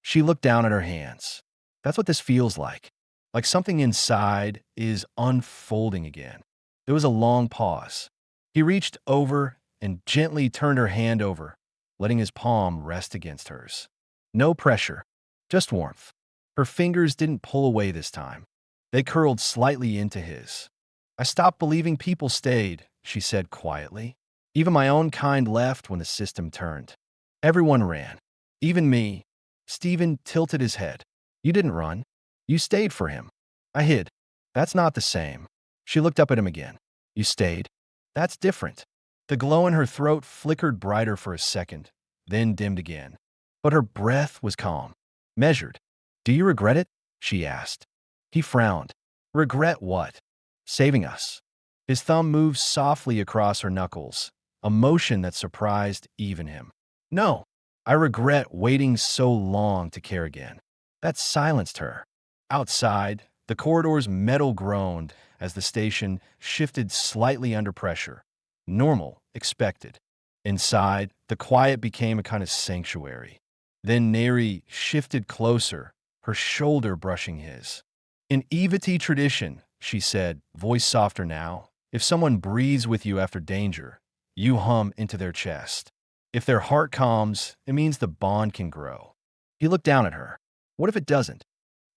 She looked down at her hands. "That's what this feels like. Like something inside is unfolding again." There was a long pause. He reached over and gently turned her hand over, letting his palm rest against hers. No pressure, just warmth. Her fingers didn't pull away this time. They curled slightly into his. "I stopped believing people stayed," she said quietly. "Even my own kind left when the system turned. Everyone ran. Even me." Stephen tilted his head. "You didn't run. You stayed for him." "I hid." "That's not the same." She looked up at him again. "You stayed." "That's different." The glow in her throat flickered brighter for a second, then dimmed again. But her breath was calm, measured. "Do you regret it?" she asked. He frowned. "Regret what?" "Saving us." His thumb moved softly across her knuckles, a motion that surprised even him. "No, I regret waiting so long to care again." That silenced her. Outside, The corridor's metal groaned as the station shifted slightly under pressure. Normal, expected. Inside, the quiet became a kind of sanctuary. Then Neri shifted closer, her shoulder brushing his. In Evati tradition, she said, voice softer now, if someone breathes with you after danger, you hum into their chest. If their heart calms, it means the bond can grow. He looked down at her. What if it doesn't?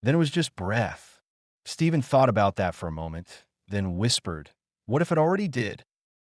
Then it was just breath. Stephen thought about that for a moment, then whispered, what if it already did?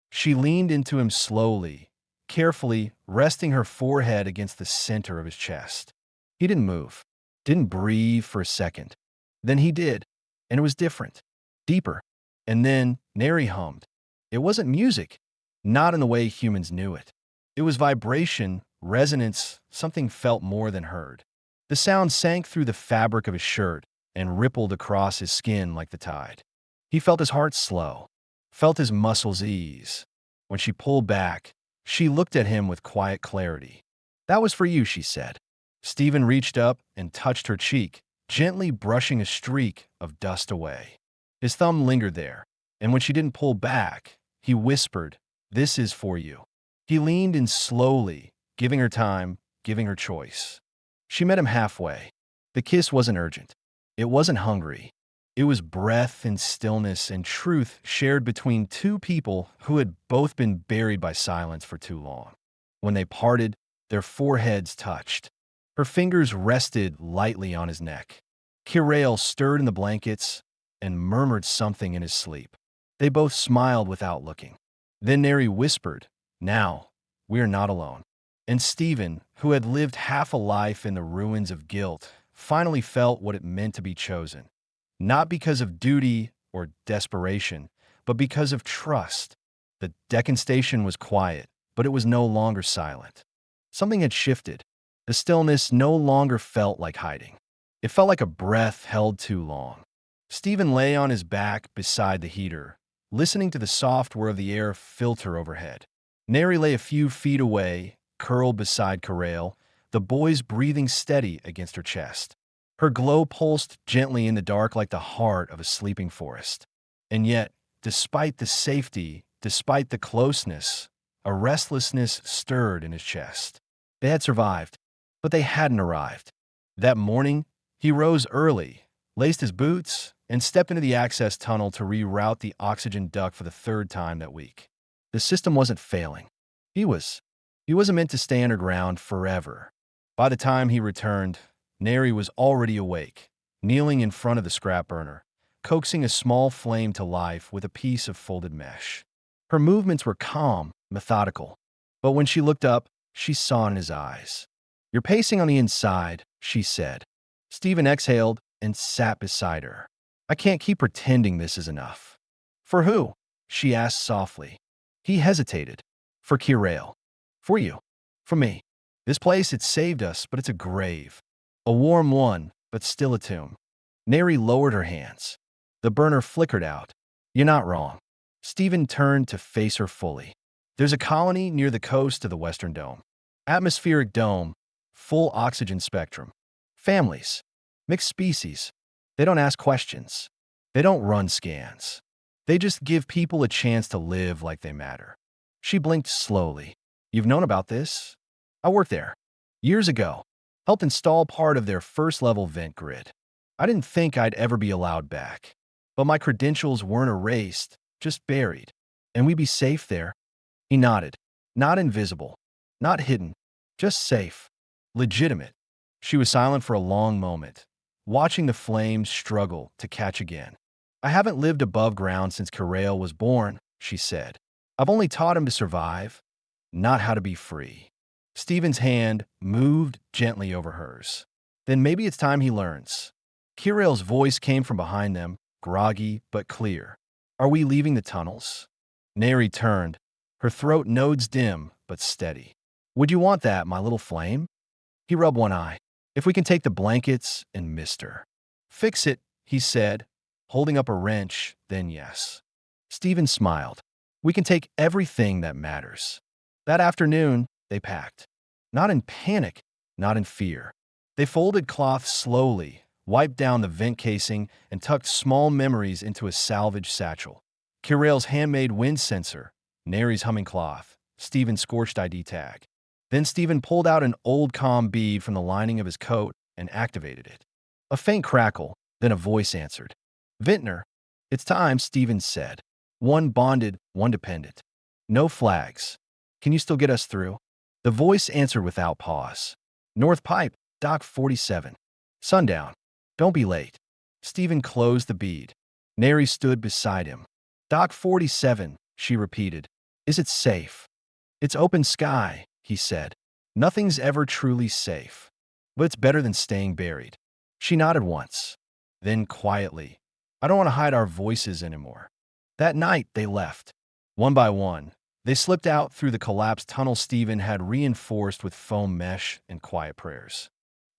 She leaned into him slowly, carefully resting her forehead against the center of his chest. He didn't move, didn't breathe for a second. Then he did, and it was different, deeper. And then Neri hummed. It wasn't music, not in the way humans knew it. It was vibration, resonance, something felt more than heard. The sound sank through the fabric of his shirt and rippled across his skin like the tide. He felt his heart slow, felt his muscles ease. When she pulled back, she looked at him with quiet clarity. That was for you, she said. Stephen reached up and touched her cheek, gently brushing a streak of dust away. His thumb lingered there, and when she didn't pull back, he whispered, this is for you. He leaned in slowly, giving her time, giving her choice. She met him halfway. The kiss wasn't urgent. It wasn't hungry. It was breath and stillness and truth shared between two people who had both been buried by silence for too long. When they parted, their foreheads touched. Her fingers rested lightly on his neck. Kirail stirred in the blankets and murmured something in his sleep. They both smiled without looking. Then Neri whispered, now, we're not alone. And Stephen, who had lived half a life in the ruins of guilt, finally felt what it meant to be chosen. Not because of duty or desperation, but because of trust. The Deccan station was quiet, but it was no longer silent. Something had shifted. The stillness no longer felt like hiding. It felt like a breath held too long. Stephen lay on his back beside the heater, listening to the soft whir of the air filter overhead. Neri lay a few feet away, curled beside Kirail, the boys breathing steady against her chest. Her glow pulsed gently in the dark like the heart of a sleeping forest. And yet, despite the safety, despite the closeness, a restlessness stirred in his chest. They had survived, but they hadn't arrived. That morning, he rose early, laced his boots, and stepped into the access tunnel to reroute the oxygen duct for the third time that week. The system wasn't failing. He wasn't meant to stay underground forever. By the time he returned, Neri was already awake, kneeling in front of the scrap burner, coaxing a small flame to life with a piece of folded mesh. Her movements were calm, methodical, but when she looked up, she saw in his eyes. You're pacing on the inside, she said. Stephen exhaled and sat beside her. I can't keep pretending this is enough. For who? She asked softly. He hesitated. For Kirail. For you. For me. This place, it saved us, but it's a grave. A warm one, but still a tomb. Neri lowered her hands. The burner flickered out. You're not wrong. Stephen turned to face her fully. There's a colony near the coast of the Western Dome. Atmospheric dome, full oxygen spectrum. Families. Mixed species. They don't ask questions. They don't run scans. They just give people a chance to live like they matter. She blinked slowly. You've known about this? I worked there. Years ago. Helped install part of their first-level vent grid. I didn't think I'd ever be allowed back. But my credentials weren't erased, just buried. And we'd be safe there. He nodded. Not invisible. Not hidden. Just safe. Legitimate. She was silent for a long moment, watching the flames struggle to catch again. I haven't lived above ground since Kirail was born, she said. I've only taught him to survive, not how to be free. Stephen's hand moved gently over hers. Then maybe it's time he learns. Kirail's voice came from behind them, groggy but clear. Are we leaving the tunnels? Neri turned, her throat nodes dim but steady. Would you want that, my little flame? He rubbed one eye. If we can take the blankets and mist her. Fix it, he said, holding up a wrench, then yes. Stephen smiled. We can take everything that matters. That afternoon, they packed. Not in panic, not in fear. They folded cloth slowly, wiped down the vent casing, and tucked small memories into a salvage satchel. Kirail's handmade wind sensor, Neri's humming cloth, Stephen's scorched ID tag. Then Stephen pulled out an old comm bead from the lining of his coat and activated it. A faint crackle, then a voice answered. "Vintner, it's time," Stephen said. "One bonded, one dependent. No flags. Can you still get us through?" The voice answered without pause. "North Pipe, Dock 47. Sundown. Don't be late." Stephen closed the bead. Neri stood beside him. "Dock 47, she repeated. "Is it safe?" "It's open sky," he said. "Nothing's ever truly safe. But it's better than staying buried." She nodded once. Then quietly, "I don't want to hide our voices anymore." That night, they left. One by one, they slipped out through the collapsed tunnel Stephen had reinforced with foam mesh and quiet prayers.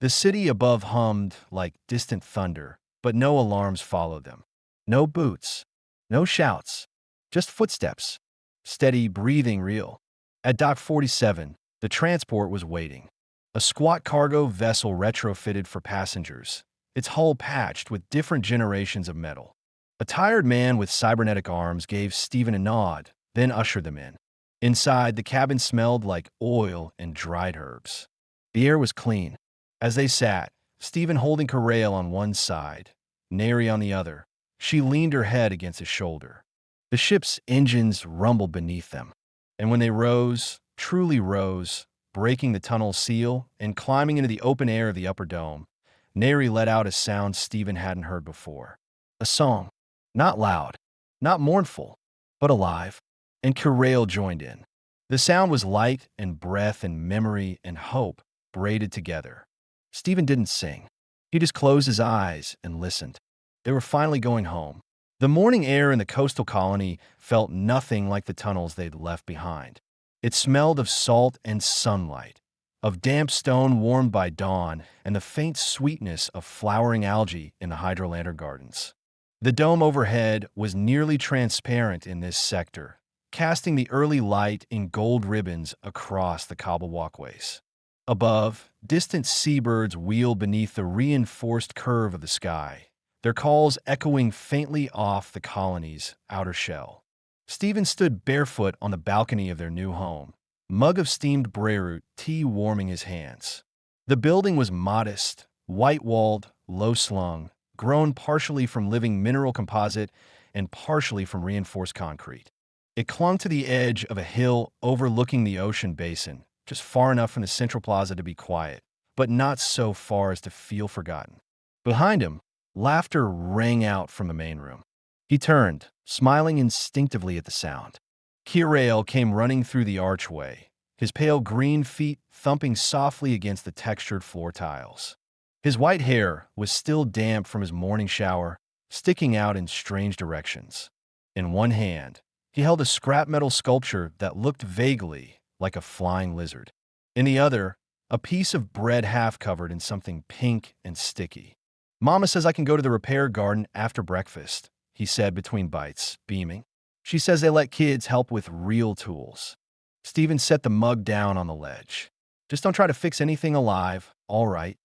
The city above hummed like distant thunder, but no alarms followed them. No boots, no shouts, just footsteps. Steady, breathing, real. At Dock 47, the transport was waiting. A squat cargo vessel retrofitted for passengers, its hull patched with different generations of metal. A tired man with cybernetic arms gave Stephen a nod, then ushered them in. Inside, the cabin smelled like oil and dried herbs. The air was clean. As they sat, Stephen holding Kirail on one side, Neri on the other, she leaned her head against his shoulder. The ship's engines rumbled beneath them. And when they rose, truly rose, breaking the tunnel seal and climbing into the open air of the upper dome, Neri let out a sound Stephen hadn't heard before. A song. Not loud, not mournful, but alive. And Kirail joined in. The sound was light and breath and memory and hope braided together. Stephen didn't sing. He just closed his eyes and listened. They were finally going home. The morning air in the coastal colony felt nothing like the tunnels they'd left behind. It smelled of salt and sunlight, of damp stone warmed by dawn, and the faint sweetness of flowering algae in the hydrolander gardens. The dome overhead was nearly transparent in this sector, casting the early light in gold ribbons across the cobble walkways. Above, distant seabirds wheeled beneath the reinforced curve of the sky, their calls echoing faintly off the colony's outer shell. Stephen stood barefoot on the balcony of their new home, mug of steamed braeroot tea warming his hands. The building was modest, white-walled, low-slung, grown partially from living mineral composite and partially from reinforced concrete. It clung to the edge of a hill overlooking the ocean basin, just far enough from the central plaza to be quiet, but not so far as to feel forgotten. Behind him, laughter rang out from the main room. He turned, smiling instinctively at the sound. Kirail came running through the archway, his pale green feet thumping softly against the textured floor tiles. His white hair was still damp from his morning shower, sticking out in strange directions. In one hand, he held a scrap metal sculpture that looked vaguely like a flying lizard. In the other, a piece of bread half covered in something pink and sticky. "Mama says I can go to the repair garden after breakfast," he said between bites, beaming. "She says they let kids help with real tools." Stephen set the mug down on the ledge. "Just don't try to fix anything alive, all right?"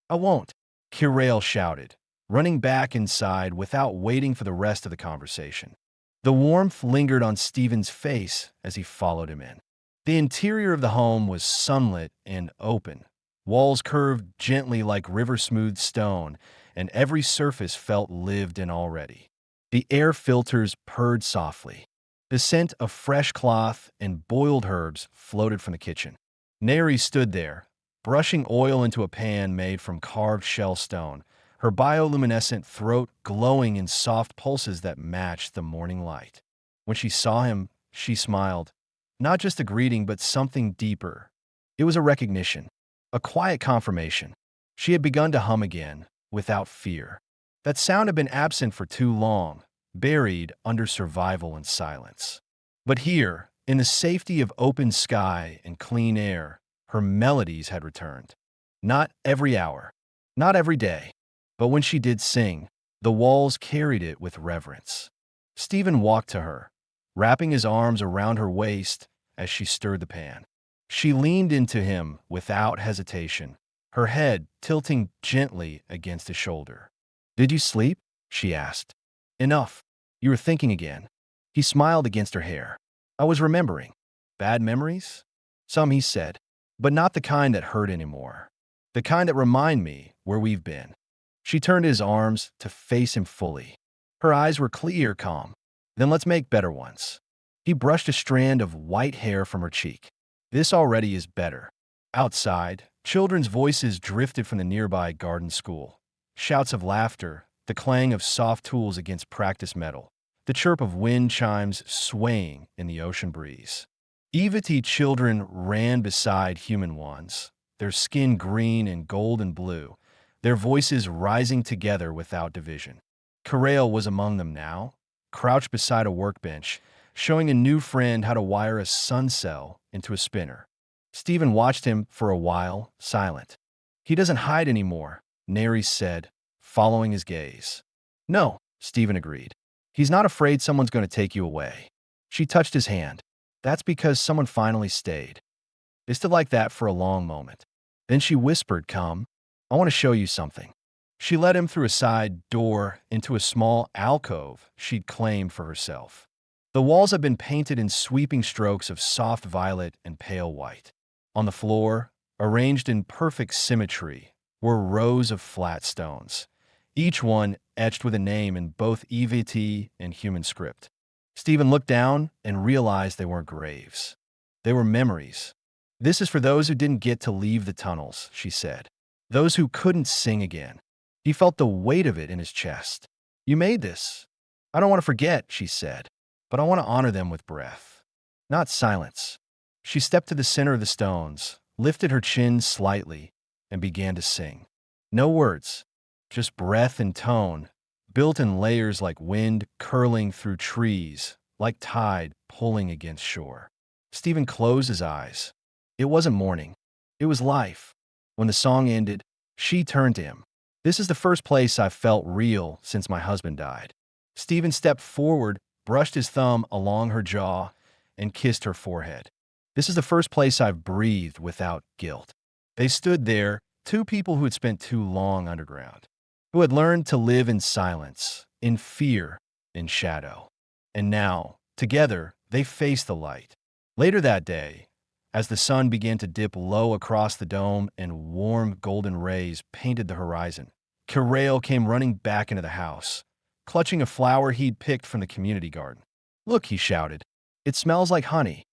"I won't," Kirail shouted, running back inside without waiting for the rest of the conversation. The warmth lingered on Stephen's face as he followed him in. The interior of the home was sunlit and open. Walls curved gently like river-smooth stone, and every surface felt lived in already. The air filters purred softly. The scent of fresh cloth and boiled herbs floated from the kitchen. Neri stood there, brushing oil into a pan made from carved shell stone, her bioluminescent throat glowing in soft pulses that matched the morning light. When she saw him, she smiled. Not just a greeting, but something deeper. It was a recognition, a quiet confirmation. She had begun to hum again, without fear. That sound had been absent for too long, buried under survival and silence. But here, in the safety of open sky and clean air, her melodies had returned. Not every hour, not every day, but when she did sing, the walls carried it with reverence. Stephen walked to her, wrapping his arms around her waist as she stirred the pan. She leaned into him without hesitation, her head tilting gently against his shoulder. "Did you sleep?" she asked. "Enough. You were thinking again." He smiled against her hair. "I was remembering. Bad memories?" "Some," he said, "but not the kind that hurt anymore. The kind that remind me where we've been." She turned his arms to face him fully. Her eyes were clear, calm. "Then let's make better ones." He brushed a strand of white hair from her cheek. "This already is better." Outside, children's voices drifted from the nearby garden school. Shouts of laughter, the clang of soft tools against practice metal, the chirp of wind chimes swaying in the ocean breeze. EVT children ran beside human ones, their skin green and gold and blue, their voices rising together without division. Karail was among them now, crouched beside a workbench, showing a new friend how to wire a sun cell into a spinner. Stephen watched him for a while, silent. "He doesn't hide anymore," Neri said, following his gaze. "No," Stephen agreed. "He's not afraid someone's going to take you away." She touched his hand. "That's because someone finally stayed." They stood like that for a long moment. Then she whispered, "Come, I want to show you something." She led him through a side door into a small alcove she'd claimed for herself. The walls had been painted in sweeping strokes of soft violet and pale white. On the floor, arranged in perfect symmetry, were rows of flat stones, each one etched with a name in both EVT and human script. Stephen looked down and realized they weren't graves. They were memories. "This is for those who didn't get to leave the tunnels," she said. "Those who couldn't sing again." He felt the weight of it in his chest. "You made this." "I don't want to forget," she said, "but I want to honor them with breath, not silence." She stepped to the center of the stones, lifted her chin slightly, and began to sing. No words, just breath and tone, built in layers like wind curling through trees, like tide pulling against shore. Stephen closed his eyes. It wasn't morning. It was life. When the song ended, she turned to him. "This is the first place I've felt real since my husband died." Stephen stepped forward, brushed his thumb along her jaw, and kissed her forehead. "This is the first place I've breathed without guilt." They stood there, two people who had spent too long underground, who had learned to live in silence, in fear, in shadow. And now, together, they faced the light. Later that day, as the sun began to dip low across the dome and warm golden rays painted the horizon, Karail came running back into the house, clutching a flower he'd picked from the community garden. "Look," he shouted. "It smells like honey."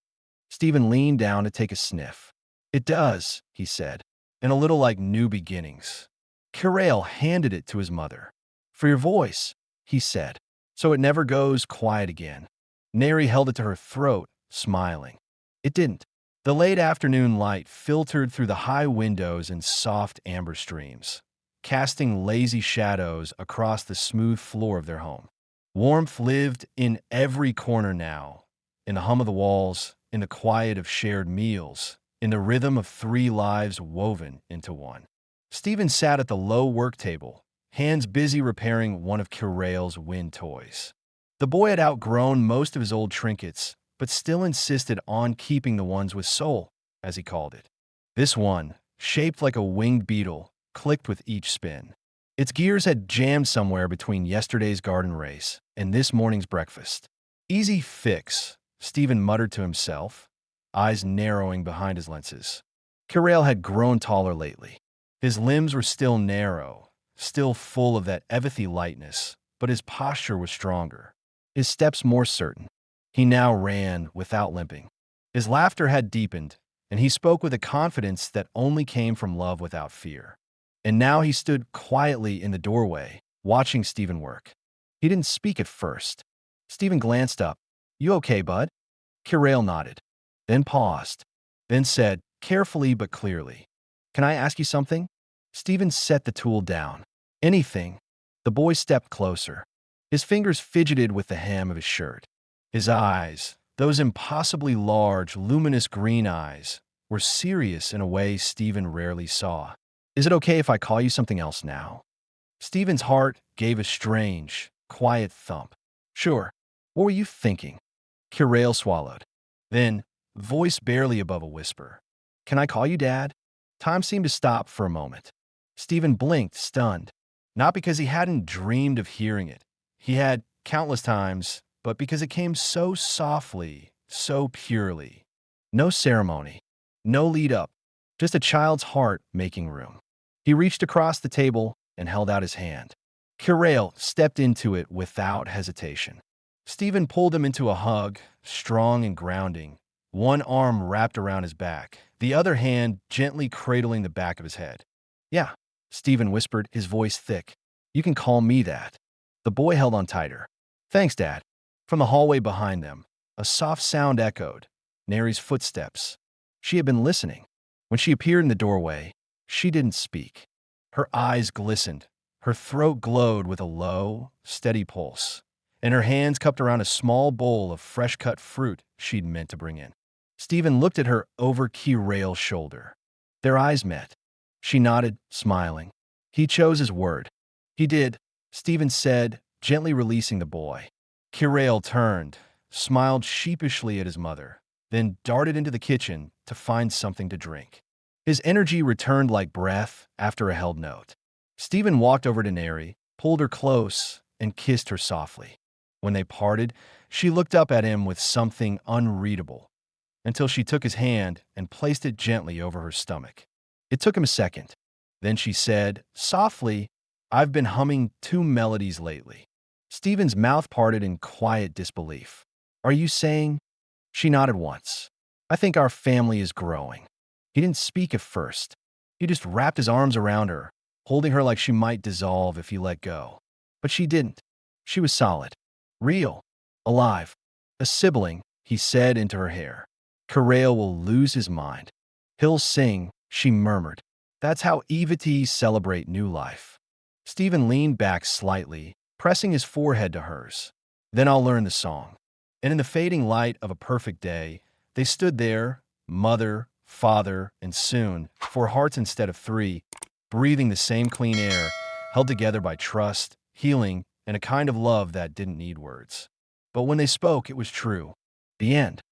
Stephen leaned down to take a sniff. "It does," he said, and a little like new beginnings. Karail handed it to his mother. "For your voice," he said, "so it never goes quiet again." Neri held it to her throat, smiling. It didn't. The late afternoon light filtered through the high windows in soft amber streams, casting lazy shadows across the smooth floor of their home. Warmth lived in every corner now, in the hum of the walls, in the quiet of shared meals, in the rhythm of three lives woven into one. Stephen sat at the low work table, hands busy repairing one of Kirail's wind toys. The boy had outgrown most of his old trinkets, but still insisted on keeping the ones with soul, as he called it. This one, shaped like a winged beetle, clicked with each spin. Its gears had jammed somewhere between yesterday's garden race and this morning's breakfast. "Easy fix," Stephen muttered to himself, eyes narrowing behind his lenses. Kirail had grown taller lately. His limbs were still narrow, still full of that evethy lightness, but his posture was stronger, his steps more certain. He now ran without limping. His laughter had deepened, and he spoke with a confidence that only came from love without fear. And now he stood quietly in the doorway, watching Stephen work. He didn't speak at first. Stephen glanced up. "You okay, bud?" Kirail nodded, then paused, then said, carefully but clearly, "Can I ask you something?" Stephen set the tool down. "Anything." The boy stepped closer. His fingers fidgeted with the hem of his shirt. His eyes, those impossibly large, luminous green eyes, were serious in a way Stephen rarely saw. "Is it okay if I call you something else now?" Stephen's heart gave a strange, quiet thump. "Sure. What were you thinking?" Kirail swallowed. Then, voice barely above a whisper, "Can I call you Dad?" Time seemed to stop for a moment. Stephen blinked, stunned. Not because he hadn't dreamed of hearing it. He had countless times, but because it came so softly, so purely. No ceremony, no lead up, just a child's heart making room. He reached across the table and held out his hand. Kirail stepped into it without hesitation. Stephen pulled him into a hug, strong and grounding, one arm wrapped around his back, the other hand gently cradling the back of his head. Yeah, Stephen whispered, his voice thick. You can call me that. The boy held on tighter. Thanks, Dad. From the hallway behind them, a soft sound echoed. Neri's footsteps. She had been listening. When she appeared in the doorway, she didn't speak. Her eyes glistened. Her throat glowed with a low, steady pulse, and her hands cupped around a small bowl of fresh-cut fruit she'd meant to bring in. Stephen looked at her over Kirail's shoulder. Their eyes met. She nodded, smiling. He chose his word. He did, Stephen said, gently releasing the boy. Kirail turned, smiled sheepishly at his mother, then darted into the kitchen to find something to drink. His energy returned like breath after a held note. Stephen walked over to Neri, pulled her close, and kissed her softly. When they parted, she looked up at him with something unreadable, until she took his hand and placed it gently over her stomach. It took him a second. Then she said, softly, I've been humming 2 melodies lately. Stephen's mouth parted in quiet disbelief. Are you saying? She nodded once. I think our family is growing. He didn't speak at first. He just wrapped his arms around her, holding her like she might dissolve if he let go. But she didn't. She was solid, real, alive. A sibling, he said into her hair. Kirail will lose his mind. He'll sing, she murmured. That's how EVTs celebrate new life. Stephen leaned back slightly, pressing his forehead to hers. Then I'll learn the song. And in the fading light of a perfect day, they stood there, mother, father, and soon, 4 hearts instead of 3, breathing the same clean air, held together by trust, healing, and a kind of love that didn't need words. But when they spoke, it was true. The end.